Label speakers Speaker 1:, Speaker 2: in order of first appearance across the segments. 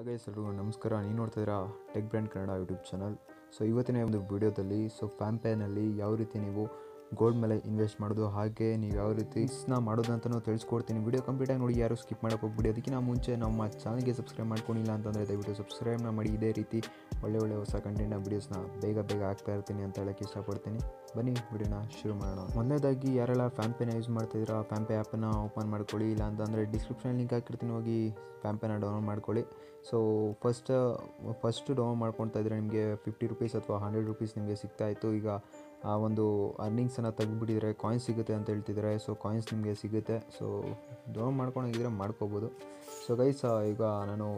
Speaker 1: ಹಾಗೆ ಎಲ್ರಿಗೂ ನಮಸ್ಕಾರ. ನೀವು ನೋಡ್ತಾ ಇದ್ದೀರಾ tech brand Kannada YouTube channel. So ಇವತ್ತಿನ ಒಂದು ವಿಡಿಯೋದಲ್ಲಿ ಫ್ಯಾನ್ಪೇನಲ್ಲಿ ಯಾವ ರೀತಿ ನೀವು ಗೋಲ್ಡ್ ಮೇಲೆ ಇನ್ವೆಸ್ಟ್ ಮಾಡೋದು, ಹಾಗೆ ನೀವು ಯಾವ ರೀತಿ ಇಸ್ನ ಮಾಡೋದು ಅಂತಲೂ ತಿಳಿಸ್ಕೊಡ್ತೀನಿ. ವಿಡಿಯೋ ಕಂಪ್ಲೀಟಾಗಿ ನೋಡಿ, ಯಾರು ಸ್ಕಿಪ್ ಮಾಡೋಕೆ ಹೋಗ್ಬಿಡಿ. ಅದಕ್ಕಿಂತ ಮುಂಚೆ ನಮ್ಮ ಚಾನಲ್ಗೆ ಸಬ್ಸ್ಕ್ರೈಬ್ ಮಾಡ್ಕೊಂಡಿಲ್ಲ ಅಂತಂದರೆ ದಯವಿಟ್ಟು ಸಬ್ಸ್ಕ್ರೈಬ್ನ ಮಾಡಿ. ಇದೇ ರೀತಿ ಒಳ್ಳೆ ಹೊಸ ಕಂಟೆಂಟ್ನ ವೀಡಿಯೋಸ್ನ ಬೇಗ ಆಗ್ತಾ ಇರ್ತೀನಿ ಅಂತ ಹೇಳೋಕ್ಕೆ ಇಷ್ಟಪಡ್ತೀನಿ. ಬನ್ನಿ ವಿಡಿಯೋನ ಶುರು ಮಾಡೋಣ. ಮೊದಲನೇದಾಗಿ ಯಾರೆಲ್ಲ ಫ್ಯಾನ್ಪೇನ ಯೂಸ್ ಮಾಡ್ತಿದ್ದೀರಾ, ಫ್ಯಾನ್ಪೇ ಆ್ಯಪನ್ನು ಓಪನ್ ಮಾಡ್ಕೊಳ್ಳಿ. ಇಲ್ಲ ಅಂತಂದರೆ ಡಿಸ್ಕ್ರಿಪ್ಷನ್ ಲಿಂಕ್ ಹಾಕಿರ್ತೀನಿ, ಹೋಗಿ ಫ್ಯಾನ್ಪೇನ ಡೌನ್ಲೋಡ್ ಮಾಡ್ಕೊಳ್ಳಿ. ಸೊ ಫಸ್ಟ್ ಡೌನ್ಲೋಡ್ ಮಾಡ್ಕೊಳ್ತಾ ಇದ್ದರೆ ನಿಮಗೆ 50 ರೂಪೀಸ್ ಅಥವಾ 100 ರೂಪೀಸ್ ನಿಮಗೆ ಸಿಗ್ತಾಯಿತ್ತು. ಈಗ ಆ ಒಂದು ಅರ್ನಿಂಗ್ಸನ್ನು ತೆಗೆದುಬಿಟ್ಟಿದ್ರೆ ಕಾಯಿನ್ಸ್ ಸಿಗುತ್ತೆ ಅಂತ ಹೇಳ್ತಿದ್ದಾರೆ. ಸೊ ಕಾಯಿನ್ಸ್ ನಿಮಗೆ ಸಿಗುತ್ತೆ. ಸೊ ಡೌನ್ಲೋಡ್ ಮಾಡ್ಕೊಂಡಿದ್ರೆ ಮಾಡ್ಕೋಬೋದು. ಸೊ ಗೈಸ್, ಈಗ ನಾನು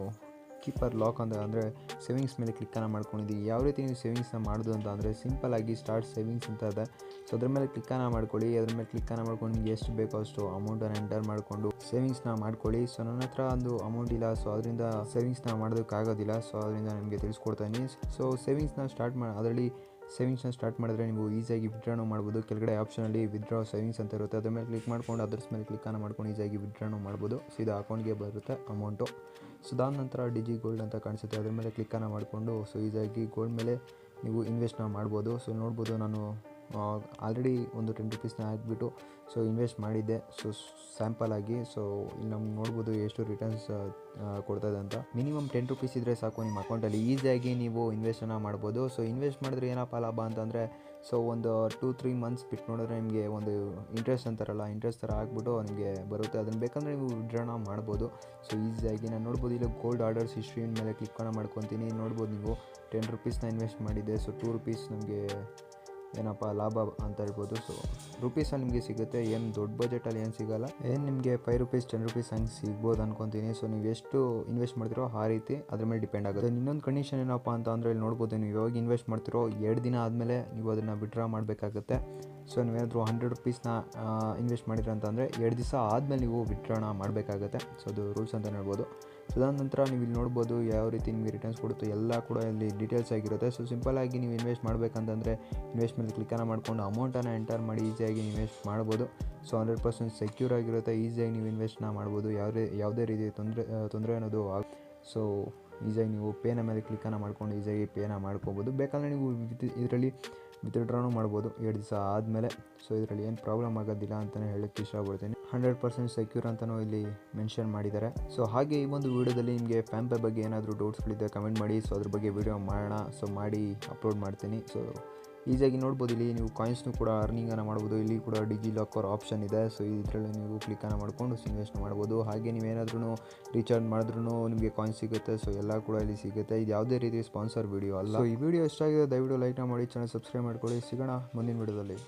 Speaker 1: ಕೀಪರ್ ಲಾಕ್ ಅಂತ ಅಂದರೆ ಸೇವಿಂಗ್ಸ್ ಮೇಲೆ ಕ್ಲಿಕ್ಕನ್ನು ಮಾಡ್ಕೊಂಡಿದ್ದೀವಿ. ಯಾವ ರೀತಿ ನೀವು ಸೇವಿಂಗ್ಸ್ನ ಮಾಡೋದು ಅಂತ ಅಂದರೆ ಸಿಂಪಲ್ಲಾಗಿ ಸ್ಟಾರ್ಟ್ ಸೇವಿಂಗ್ಸ್ ಅಂತ ಇದೆ. ಸೊ ಅದ್ರ ಮೇಲೆ ಕ್ಲಿಕ್ಕನ್ನು ಮಾಡ್ಕೊಳ್ಳಿ. ಅದ್ರ ಮೇಲೆ ಕ್ಲಿಕ್ಕನ್ನು ಮಾಡ್ಕೊಂಡು ನಿಮಗೆ ಎಷ್ಟು ಬೇಕೋ ಅಷ್ಟು ಅಮೌಂಟನ್ನು ಎಂಟರ್ ಮಾಡಿಕೊಂಡು ಸೇವಿಂಗ್ಸ್ನ ಮಾಡ್ಕೊಳ್ಳಿ. ಸೊ ನನ್ನ ಹತ್ರ ಒಂದು ಅಮೌಂಟ್ ಇಲ್ಲ, ಸೊ ಅದರಿಂದ ಸೇವಿಂಗ್ಸ್ನ ಮಾಡೋದಕ್ಕಾಗೋದಿಲ್ಲ. ಸೊ ಅದರಿಂದ ನಿಮಗೆ ತಿಳಿಸ್ಕೊಡ್ತಾ ಇದ್ದೀನಿ. ಸೊ ಸೇವಿಂಗ್ಸ್ನ ಸ್ಟಾರ್ಟ್ ಮಾಡಿದ್ರೆ ನೀವು ಈಸಿಯಾಗಿ ವಿತ್ಡ್ರಾನು ಮಾಡ್ಬೋದು. ಕೆಳಗಡೆ ಆಪ್ಷನಲ್ಲಿ ವಿತ್ಡ್ರಾ ಸೇವಿಂಗ್ಸ್ ಅಂತ ಇರುತ್ತೆ, ಅದ್ರ ಮೇಲೆ ಕ್ಲಿಕ್ ಮಾಡ್ಕೊಂಡು ಅದ್ರ ಮೇಲೆ ಕ್ಲಿಕ್ಕನ್ನು ಮಾಡ್ಕೊಂಡು ಈಸಿಯಾಗಿ ವಿತ್ಡ್ರಾನು ಮಾಡ್ಬೋದು. ಸೀದಾ ಅಕೌಂಟ್ಗೆ ಬರುತ್ತೆ ಅಮೌಂಟು. ಸೊ ಅದಾದ ನಂತರ ಡಿಜಿ ಗೋಲ್ಡ್ ಅಂತ ಕಾಣಿಸುತ್ತೆ, ಅದ್ರ ಮೇಲೆ ಕ್ಲಿಕ್ಕನ್ನು ಮಾಡಿಕೊಂಡು ಸೊ ಈಸಿಯಾಗಿ ಗೋಲ್ಡ್ ಮೇಲೆ ನೀವು ಇನ್ವೆಸ್ಟ್ನ ಮಾಡ್ಬೋದು. ಸೊ ನೋಡ್ಬೋದು, ನಾನು ಆಲ್ರೆಡಿ ಒಂದು 10 ರೂಪೀಸ್ನ ಹಾಕಿಬಿಟ್ಟು ಸೊ ಇನ್ವೆಸ್ಟ್ ಮಾಡಿದ್ದೆ. ಸೊ ಸ್ಯಾಂಪಲಾಗಿ ಸೊ ಇಲ್ಲಿ ನಮ್ಗೆ ನೋಡ್ಬೋದು ಎಷ್ಟು ರಿಟರ್ನ್ಸ್ ಕೊಡ್ತಾಯಿದೆ ಅಂತ. ಮಿನಿಮಮ್ 10 ರೂಪೀಸ್ ಇದ್ದರೆ ಸಾಕು ನಿಮ್ಮ ಅಕೌಂಟಲ್ಲಿ, ಈಸಿಯಾಗಿ ನೀವು ಇನ್ವೆಸ್ಟನ್ನು ಮಾಡ್ಬೋದು. ಸೊ ಇನ್ವೆಸ್ಟ್ ಮಾಡಿದ್ರೆ ಏನಪ್ಪ ಲಾಭ ಅಂತಂದರೆ, ಸೊ ಒಂದು 2-3 ಮಂತ್ಸ್ ಬಿಟ್ಟು ನೋಡಿದ್ರೆ ನಿಮಗೆ ಒಂದು ಇಂಟ್ರೆಸ್ಟ್ ಅಂತಾರಲ್ಲ, ಇಂಟ್ರೆಸ್ಟ್ ಥರ ಹಾಕ್ಬಿಟ್ಟು ನಿಮಗೆ ಬರುತ್ತೆ. ಅದನ್ನು ಬೇಕಂದರೆ ನೀವು ವಿಡ್ರಾನ ಮಾಡ್ಬೋದು. ಸೊ ಈಸಿಯಾಗಿ ನಾನು ನೋಡ್ಬೋದು, ಇಲ್ಲಿ ಗೋಲ್ಡ್ ಆರ್ಡರ್ಸ್ ಹಿಸ್ಟ್ರಿ ಮೇಲೆ ಕ್ಲಿಕ್ಕನ್ನು ಮಾಡ್ಕೊತೀನಿ. ನೋಡ್ಬೋದು ನೀವು 10 ರೂಪೀಸ್ನ ಇನ್ವೆಸ್ಟ್ ಮಾಡಿದ್ದೆ. ಸೊ 2 ರೂಪೀಸ್ ನಮಗೆ ಏನಪ್ಪ ಲಾಭ ಅಂತ ಹೇಳ್ಬೋದು. ಸೊ ರೂಪೀಸಲ್ಲಿ ನಿಮಗೆ ಸಿಗುತ್ತೆ, ಏನು ದೊಡ್ಡ ಬಜೆಟಲ್ಲಿ ಏನು ಸಿಗೋಲ್ಲ. ಏನು ನಿಮಗೆ 5 ರೂಪೀಸ್ 10 ರೂಪೀಸ್ ಹಂಗೆ ಸಿಗ್ಬೋದು ಅನ್ಕೊತೀನಿ. ಸೊ ನೀವು ಎಷ್ಟು ಇನ್ವೆಸ್ಟ್ ಮಾಡ್ತಿರೋ ಆ ರೀತಿ ಅದ್ರ ಮೇಲೆ ಡಿಪೆಂಡ್ ಆಗುತ್ತೆ. ಇನ್ನೊಂದು ಕಂಡೀಷನ್ ಏನಪ್ಪ ಅಂತ ಅಂದರೆ ಇಲ್ಲಿ ನೋಡ್ಬೋದು, ನೀವು ಯಾವಾಗ ಇನ್ವೆಸ್ಟ್ ಮಾಡ್ತಿರೋ 2 ದಿನ ಆದಮೇಲೆ ನೀವು ಅದನ್ನು ವಿಡ್ರಾ ಮಾಡಬೇಕಾಗುತ್ತೆ. ಸೊ ನೀವೇನಾದರೂ 100 ರೂಪೀಸ್ನ ಇನ್ವೆಸ್ಟ್ ಮಾಡಿದ್ರೆ ಅಂತಂದರೆ 2 ದಿವಸ ಆದಮೇಲೆ ನೀವು ವಿಡ್ರಾನ ಮಾಡಬೇಕಾಗುತ್ತೆ. ಸೊ ಅದು ರೂಲ್ಸ್ ಅಂತ ಹೇಳ್ಬೋದು. ಸೊ ಅದಾದ ನಂತರ ನೀವು ಇಲ್ಲಿ ನೋಡ್ಬೋದು ಯಾವ ರೀತಿ ನಿಮಗೆ ರಿಟರ್ನ್ಸ್ ಕೊಡುತ್ತೆ ಎಲ್ಲ ಕೂಡ ಇಲ್ಲಿ ಡೀಟೇಲ್ಸ್ ಆಗಿರುತ್ತೆ. ಸೊ ಸಿಂಪಲ್ಲಾಗಿ ನೀವು ಇನ್ವೆಸ್ಟ್ ಮಾಡಬೇಕಂತಂದರೆ ಇನ್ವೆಸ್ಟ್ ಮೇಲೆ ಕ್ಲಿಕ್ಕನ್ನು ಮಾಡಿಕೊಂಡು ಅಮೌಂಟನ್ನು ಎಂಟರ್ ಮಾಡಿ ಈಸಿಯಾಗಿ ಇನ್ವೆಸ್ಟ್ ಮಾಡ್ಬೋದು. ಸೊ 100% ಸೆಕ್ಯೂರ್ ಆಗಿರುತ್ತೆ. ಈಸಿಯಾಗಿ ನೀವು ಇನ್ವೆಸ್ಟ್ನ ಮಾಡ್ಬೋದು, ಯಾವುದೇ ರೀತಿ ತೊಂದರೆ ಅನ್ನೋದು ಸೊ ಈಸಿಯಾಗಿ ನೀವು ಪೇನ ಮೇಲೆ ಕ್ಲಿಕ್ಕನ್ನು ಮಾಡ್ಕೊಂಡು ಈಸಿಯಾಗಿ ಪೇನ ಮಾಡ್ಕೋಬೋದು. ಬೇಕಂದರೆ ನೀವು ಇದರಲ್ಲಿ ವಿತ್ಡ್ರಾನು ಮಾಡ್ಬೋದು 2 ದಿವಸ ಆದಮೇಲೆ. ಸೊ ಇದರಲ್ಲಿ ಏನು ಪ್ರಾಬ್ಲಮ್ ಆಗೋದಿಲ್ಲ ಅಂತಲೇ ಹೇಳೋಕ್ಕೆ ಇಷ್ಟಪಡ್ತೀನಿ. 100% ಸೆಕ್ಯೂರ್ ಅಂತಲೂ ಇಲ್ಲಿ ಮೆನ್ಷನ್ ಮಾಡಿದ್ದಾರೆ. ಸೊ ಹಾಗೆ ಈ ಒಂದು ವೀಡಿಯೋದಲ್ಲಿ ನಿಮಗೆ ಫ್ಯಾನ್ಪೇ ಬಗ್ಗೆ ಏನಾದರೂ ಡೌಟ್ಸ್ಗಳಿದ್ದರೆ ಕಮೆಂಟ್ ಮಾಡಿ. ಸೊ ಅದ್ರ ಬಗ್ಗೆ ವೀಡಿಯೋ ಮಾಡೋಣ. ಸೊ ಮಾಡಿ ಅಪ್ಲೋಡ್ ಮಾಡ್ತೀನಿ. ಸೊ ಈಸಿಯಾಗಿ ನೋಡ್ಬೋದು, ಇಲ್ಲಿ ನೀವು ಕಾಯಿನ್ಸ್ನು ಕೂಡ ಅರ್ನಿಂಗನ್ನು ಮಾಡ್ಬೋದು. ಇಲ್ಲಿ ಕೂಡ ಡಿಜಿ ಲಾಕರ್ ಆಪ್ಷನ್ ಇದೆ. ಸೊ ಇದರಲ್ಲಿ ನೀವು ಕ್ಲಿಕ್ಕನ್ನು ಮಾಡಿಕೊಂಡು ಇನ್ವೆಸ್ಟ್ ಮಾಡ್ಬೋದು. ಹಾಗೆ ನೀವೇನಾದ್ರೂ ರೀಚಾರ್ಜ್ ಮಾಡಿದ್ರೂ ನಿಮಗೆ ಕಾಯಿನ್ಸ್ ಸಿಗುತ್ತೆ. ಸೊ ಎಲ್ಲ ಕೂಡ ಇಲ್ಲಿ ಸಿಗುತ್ತೆ. ಇದು ಯಾವುದೇ ರೀತಿ ಸ್ಪಾನ್ಸರ್ ವೀಡಿಯೋ ಅಲ್ಲ. ಸೊ ಈ ವಿಡಿಯೋ ಎಷ್ಟಾಗಿದೆ ದಯವಿಟ್ಟು ಲೈಕ್ನ ಮಾಡಿ, ಚಾನಲ್ ಸಬ್ಸ್ಕ್ರೈಬ್ ಮಾಡ್ಕೊಳ್ಳಿ. ಸಿಗೋಣ ಮುಂದಿನ ವೀಡಿಯೋದಲ್ಲಿ.